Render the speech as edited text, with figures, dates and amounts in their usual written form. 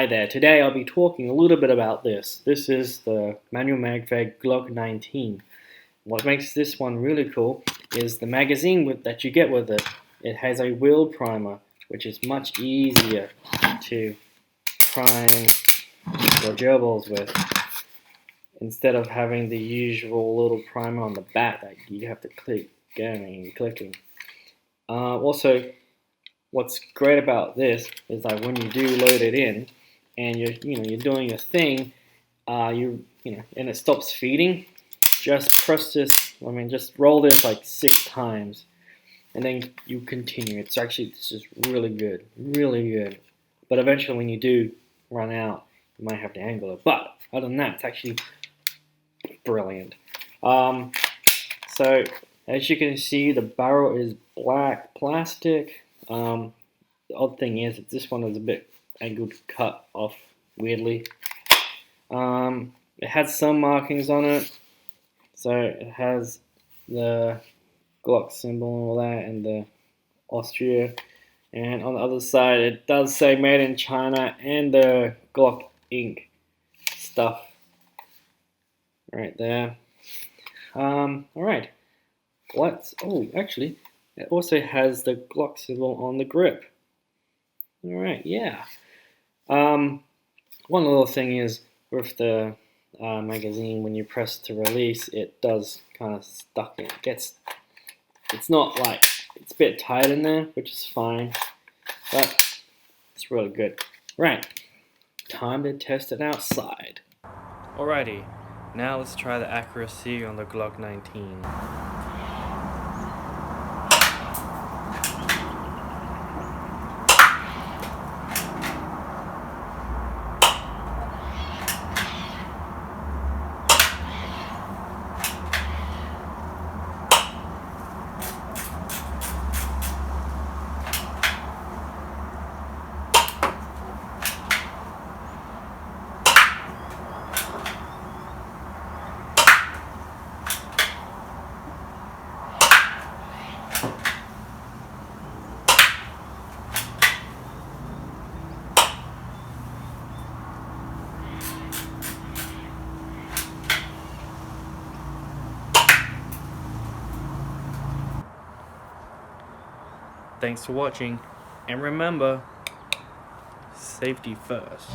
Hi there, today I'll be talking a little bit about this. This is the manual magfag Glock 19. What makes this one really cool is the magazine that you get with it. It has a wheel primer, which is much easier to prime your gerbils with, instead of having the usual little primer on the back that you have to keep going and clicking. Also, what's great about this is that when you do load it in and you're doing your thing, and it stops feeding, just press this. Just roll this like 6 times, and then you continue. It's just really good, really good. But eventually, when you do run out, you might have to angle it. But other than that, it's actually brilliant. So as you can see, the barrel is black plastic. The odd thing is that this one is a bit angled, cut off weirdly. It has some markings on it, so it has the Glock symbol and all that, and the Austria, and on the other side it does say made in China and the Glock ink stuff right there. Alright, actually it also has the Glock symbol on the grip. Alright, yeah. One little thing is with the magazine, when you press to release, it does kind of stuck in. It's not like, it's a bit tight in there, which is fine, but it's really good. Right, time to test it outside. Alrighty, now let's try the accuracy on the Glock 19. Thanks for watching, and remember, safety first.